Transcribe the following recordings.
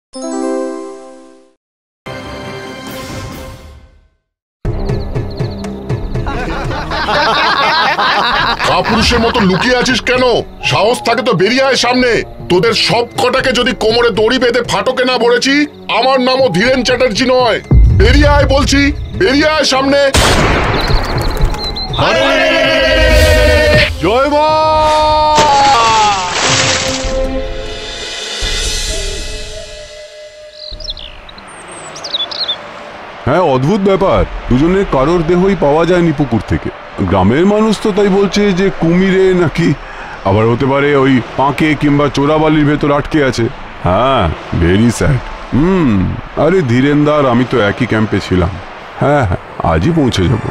কাপুরুষের মতো লুকিয়ে আছিস কেন? সাহস থাকে তো বেরিয়ে আয় সামনে। তোদের সব কটাকে যদি কোমরে দড়ি বেঁধে ফাটকে না বলেছি, আমার নামও ধীরেন চ্যাটার্জি নয়। বেরিয়ে আয় বলছি, বেরিয়ে আয় সামনে। জয় মা। হ্যাঁ, অদ্ভুত ব্যাপার, দুজনের কারোর দেহই পাওয়া যায়নি পুকুর থেকে। গ্রামের মানুষ তো তাই বলছে যে কুমিরে নাকি, আবার হতে পারে ওই পাঁকে কিংবা চোরাবালির ভেতর আটকে আছে। হ্যাঁ, ভেরি স্যাড। আরে ধীরেনদার, আমি তো একই ক্যাম্পে ছিলাম। হ্যাঁ হ্যাঁ, আজই পৌঁছে যাব।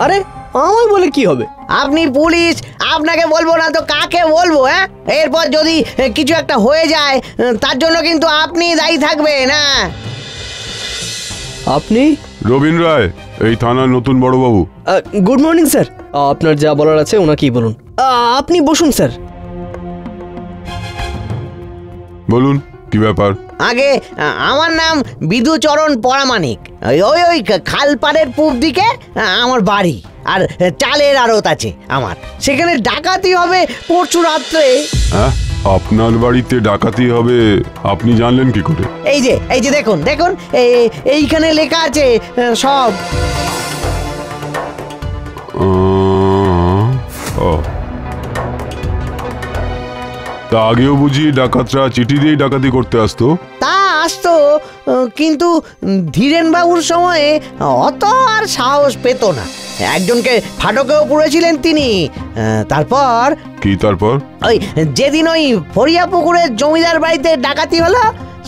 আরে আমায় বলে কি হবে? আপনি পুলিশ, আপনাকে বলবো না তো কাকে বলবো? হ্যাঁ, এরপর যদি কিছু একটা হয়ে যায় তার জন্য কিন্তু আপনি দায়ী থাকবেন। না, আপনি? রবীন রায়, এই থানার নতুন বড়বাবু। Good morning sir. আপনার যা বলার আছে ওনাকেই বলুন। আপনি বসুন স্যার। বলুন, কি ব্যাপার? আগে আমার নাম বিধুচরণ পরামানিক। ওই ওই খালপাড়ের পূব দিকে আমার বাড়ি, আর চালের আড়ত আছে আমার। সেখানে ডাকাতি হবে পরশু রাত্রে। হ্যাঁ, আপনার বাড়িতে ডাকাতি হবে আপনি জানলেন কি করে? এই যে দেখুন দেখুন, এইখানে লেখা আছে সব। তা আগেও বুঝি ডাকাতরা চিঠি দিয়েই ডাকাতি করতে আসতো? তা আসতো, কিন্তু ধীরেন বাবুর সময়ে অত আর সাহস পেত না। একজনকে ফাটকেও পুড়েছিলেন তিনি। তারপর কি? তারপর ওই যেদিন ওই ফরিয়া পুকুরের জমিদার বাড়িতে ডাকাতি হলো,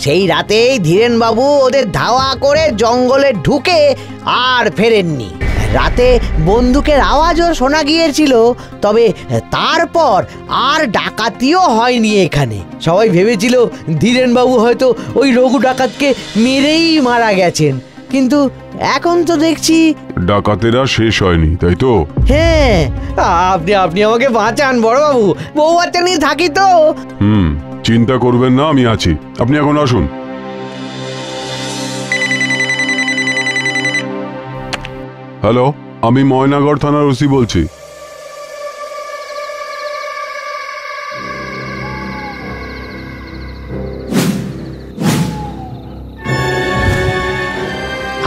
সেই রাতেই ধীরেন বাবু ওদের ধাওয়া করে জঙ্গলে ঢুকে আর ফেরেননি। রাতে বন্দুকের আওয়াজও শোনা গিয়েছিল, তবে তারপর আর ডাকাতিও হয়নি এখানে। সবাই ভেবেছিল ধীরেন বাবু হয়তো ওই রঘু ডাকাতকে মেরেই মারা গেছেন, কিন্তু এখন তো দেখছি ডাকাতেরা শেষ হয়নি, তাই তো? হ্যাঁ, আপনি আমাকে বাঁচান বড়বাবু, বউ বাচ্চা নিয়ে থাকি তো। চিন্তা করবেন না, আমি আছি। আপনি এখন আসুন। হ্যালো, আমি ময়নাগড় থানার ওসি বলছি।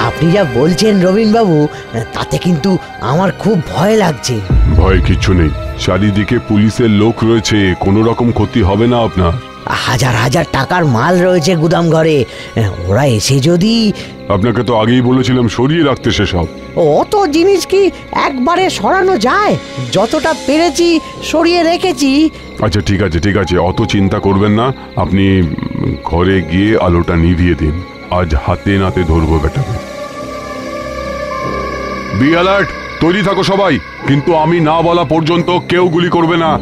আপনি যা বলছেন রবীন বাবু, তাতে কিন্তু আমার খুব ভয় লাগছে। ভয় কিচ্ছু নেই, চারিদিকে পুলিশের লোক রয়েছে, কোনো রকম ক্ষতি হবে না আপনার। হাজার হাজার টাকার মাল রয়েছে গুদাম ঘরে, ওরা এসে যদি... আপনাকে তো আগেই বলেছিলাম সরিয়ে রাখতে সেসব। অত জিনিস কি একবারে সরানো যায়? যতটা পেরেছি সরিয়ে রেখেছি। আচ্ছা ঠিক আছে ঠিক আছে, অত চিন্তা করবেন না। আপনি ঘরে গিয়ে আলোটা নিভিয়ে দিন। আজ হাতে নাতে ধরবো বেটাকে। বি অ্যালার্ট, তৈরি থাকো সবাই, কিন্তু আমি না বলা পর্যন্ত কেউ গুলি করবে না।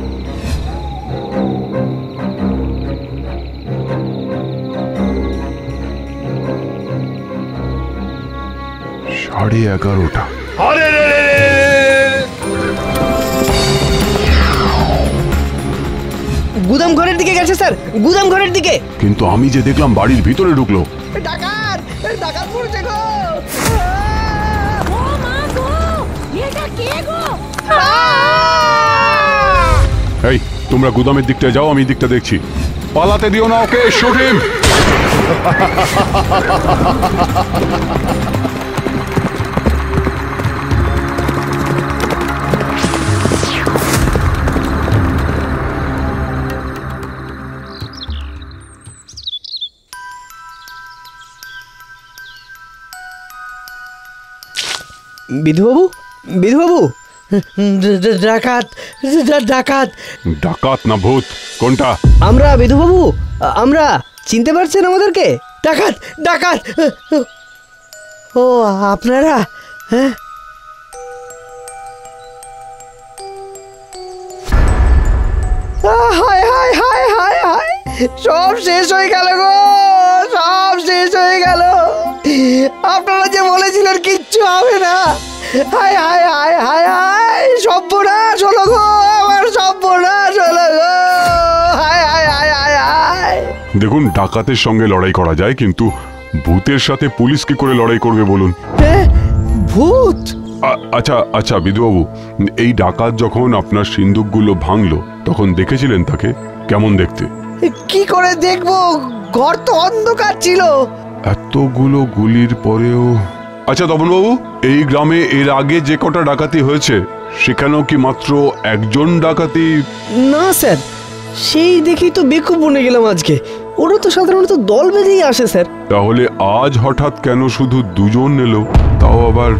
11:30। গুদাম ঘরের দিকে গেছে স্যার, গুদাম ঘরের দিকে। কিন্তু আমি যে দেখলাম বাড়ির ভিতরে ঢুকলো। ডাকাত, ডাকাত পড়ছে গো। এই, তোমরা গুদামের দিকটা যাও, আমি দিকটা দেখছি। পালাতে দিও না ওকে, শুট হিম। বিধুবাবু, বিধুবাবু, ডাকাত, ডাকাত। ডাকাত না ভূত? কোনটা? আমরা বিধুবাবু, আমরা। চিনতে পারছেন আমাদেরকে? ডাকাত, ডাকাত। ও আপনারা? হ্যাঁ, হায় হায় হায় হায় হায়, সব শেষ হয়ে গেল গো, সব শেষ হয়ে গেল। আপনারা যে বলেছিলেন কিচ্ছু হবে না। হায় হায় হায় হায় হায়, সর্বনাশ হলো গো, আমার সর্বনাশ হলো গো। হায় হায় দেখুন, ডাকাতের সঙ্গে লড়াই করা যায়, কিন্তু ভূতের সাথে পুলিশ কি করে লড়াই করবে বলুন? ভূত? আচ্ছা আচ্ছা বিধুবাবু, এই ডাকাত যখন আপনার সিন্দুকগুলো ভাঙলো তখন দেখেছিলেন তাকে? কেমন দেখতে? কি করে দেখবো, ঘর তো অন্ধকার ছিল। এতগুলো গুলির পরেও। আচ্ছা তপনবাবু, এই গ্রামে এর আগে যে কটা ডাকাতি হয়েছে সেখানেও কি মাত্র একজন ডাকাতি? না স্যার, সেই দেখেই তো বেকুব বনে গেলাম আজকে। ওরা তো সাধারণত দল বেঁধেই আসে স্যার। তাহলে আজ হঠাৎ কেন শুধু দুজন এলো? তাও আবার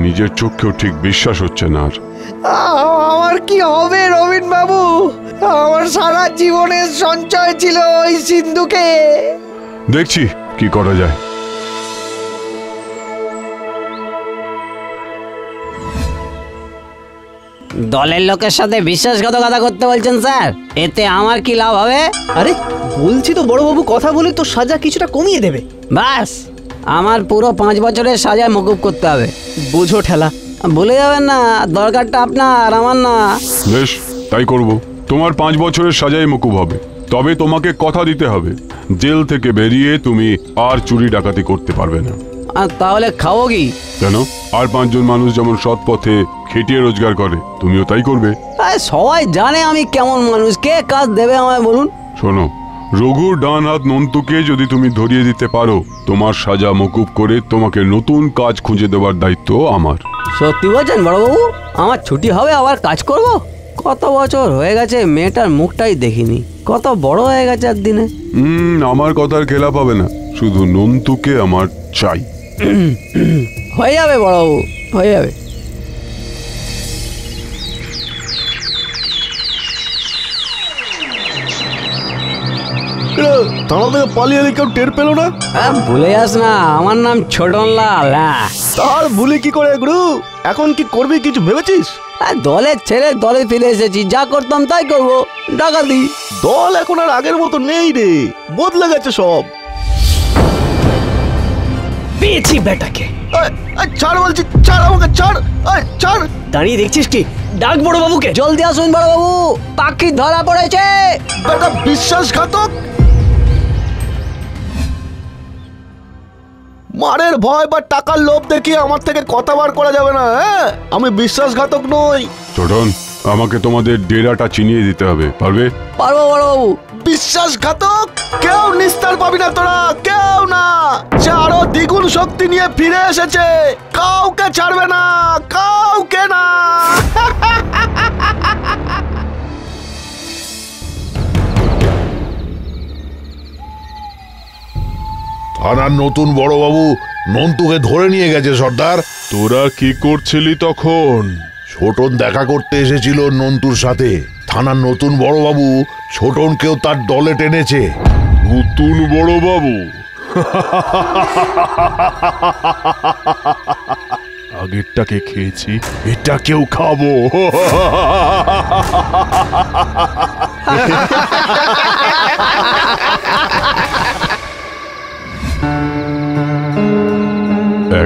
নিজের চোখেও ঠিক বিশ্বাস হচ্ছে না আর। আমার কি হবে রবিন বাবু? আমার সারা জীবনের সঞ্চয় ছিল ওই সিন্ধুকে। দেখছি কি করা যায়। দলের লোকের সাথে বিশ্বাসঘাতকতা করতে বলছেন স্যার? এতে আমার কি লাভ হবে? আরে বলছি তো বড়বাবু, কথা বলে তো সাজা কিছুটা কমিয়ে দেবে। বাস, আমার পুরো 5 বছরের সাজায় মকুব করতে হবে। বোঝো ঠেলা। ভুলে যাবেন না, দরকারটা আপনার, আমার না। বেশ, তাই করব। তোমার 5 বছরের সাজাই মকুব হবে, তবে তোমাকে কথা দিতে হবে জেল থেকে বেরিয়ে তুমি আর চুরি ডাকাতি করতে পারবে না। আর তাহলে খাবো কি? কেন? আর 5 জন মানুষ যেমন সৎ পথে খেটিয়ে রোজগার করে, তুমিও তাই করবে। সবাই জানে আমি কেমন মানুষ, কে কাজ দেবে আমায় বলুন? শোনো, রঘুর ডান হাত নন্তুকে যদি তুমি ধরিয়ে দিতে পারো, তোমার সাজা মকুব করে তোমাকে নতুন কাজ খুঁজে দেওয়ার দায়িত্ব আমার। সত্যি বলছেন বড়বাবু? আমার ছুটি হবে, আবার কাজ করব? কত বছর হয়ে গেছে মেয়েটার মুখটাই দেখিনি, কত বড় হয়ে গেছে একদিনে। আমার কথার খেলা পাবে না, শুধু নন্তুকে আমার চাই। হয়ে যাবে বড়বাবু, হয়ে যাবে। থানা থেকে পালিয়ে কেউ টের পেলো না? ভুলে যাস না, আমার নাম ছোটন লাল। তার ভুলে কি করে গুরু? এখন কি করবি কিছু ভেবেছিস? দলের ছেলে দলে ফিরে এসেছি, যা করতাম তাই করবো, ডাকাতি। দল এখন আর আগের মতো নেই রে, বদলে গেছে সব। পেয়েছি বেটাকে। ছাড় বলছি, ছাড় আমাকে, ছাড়, ছাড়। দাঁড়িয়ে দেখছিস কি? ডাক বড় বাবুকে। জলদি আসুন বড় বাবু, পাখি ধরা পড়েছে। বেটা বিশ্বাসঘাতক। মারের ভয় বা টাকার লোভ দেখিয়ে আমার থেকে কথা বার করা যাবে না। হ্যাঁ, আমি বিশ্বাসঘাতক নই। ছোটন, আমাকে তোমাদের ডেরাটা চিনিয়ে দিতে হবে, পারবে? পারবো বড় বাবু। বিশ্বাসঘাতক, কেউ নিস্তার পাবি না তোরা, কেউ না। সে আরো দ্বিগুণ শক্তি নিয়ে ফিরে এসেছে, কাউকে ছাড়বে না, কাউকে না। থানার নতুন বড়বাবু নন্তুকে ধরে নিয়ে গেছে সর্দার। তোরা কি করছিলি তখন? ছোটন দেখা করতে এসেছিল নন্তুর সাথে। থানার নতুন বড়বাবু ছোটনকেও তার দলে টেনেছে। নতুন বড় বাবু? আগেরটাকে খেয়েছি, এটাকেও খাবো।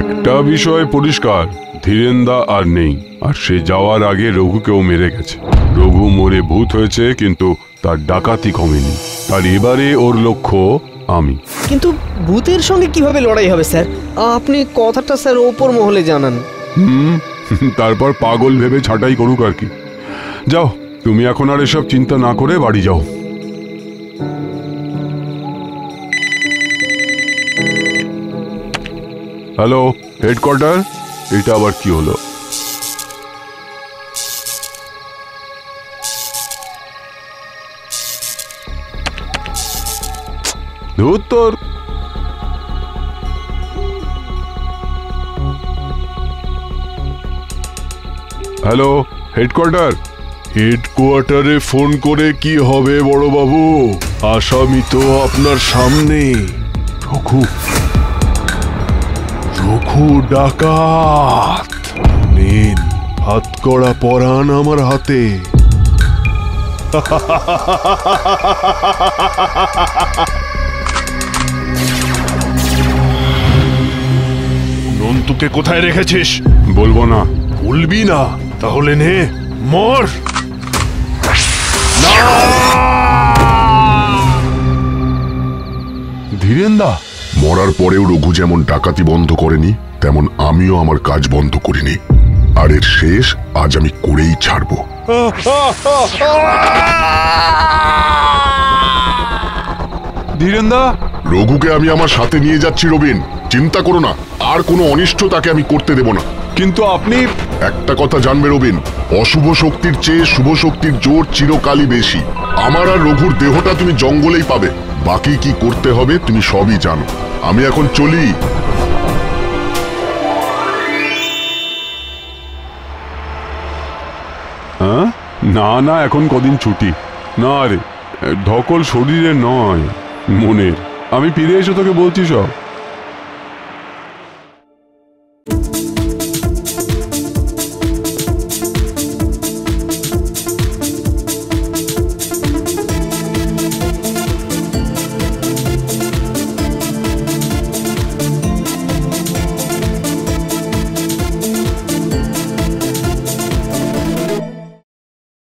একটা বিষয় পরিষ্কার, ধীরেন্দা আর নেই, আর সে যাওয়ার আগে রঘুকেও মেরে গেছে। রঘু মরে ভূত হয়েছে, কিন্তু তার ডাকাতি কমেনি। আর এবারে ওর লক্ষ্য আমি। কিন্তু ভূতের সঙ্গে কিভাবে লড়াই হবে স্যার? আপনি কথাটা স্যার ওপর মহলে জানান। তারপর পাগল ভেবে ছাঁটাই করুক আর কি। যাও, তুমি এখন আর এসব চিন্তা না করে বাড়ি যাও। হ্যালো হেডকোয়ার্টার, এটা আবার কি হলো? উত্তর। Hello headquarter. হেডকোয়ার্টারে ফোন করে কি হবে বড় বাবু? আসামি তো আপনার সামনে। রঘু, রঘু ডাকাত। নিন, হাতকড়া পরান আমার হাতে। নন্তুকে কোথায় রেখেছিস? বলবো না। বলবি না? তাহলে নে, মর। দা? মরার পরেও রঘু যেমন ডাকাতি বন্ধ করেনি, তেমন আমিও আমার কাজ বন্ধ করিনি। আর এর শেষ আজ আমি করেই ছাড়বো। ধীরেন দা, রঘুকে আমি আমার সাথে নিয়ে যাচ্ছি রবিন, চিন্তা করো না, আর কোনো অনিষ্ট তাকে আমি করতে দেব না। কিন্তু আপনি... একটা কথা জানবে রবিন, অশুভ শক্তির চেয়ে শুভ শক্তির জোর চিরকালই বেশি। আমার আর রঘুর দেহটা তুমি জঙ্গলেই পাবে, বাকি কি করতে হবে তুমি সবই জানো। আমি এখন চলি। হ্যাঁ, না না, এখন কদিন ছুটি। না রে, ধকল শরীরে নয়, মনের। আমি ফিরে এসে তোকে বলছি সব।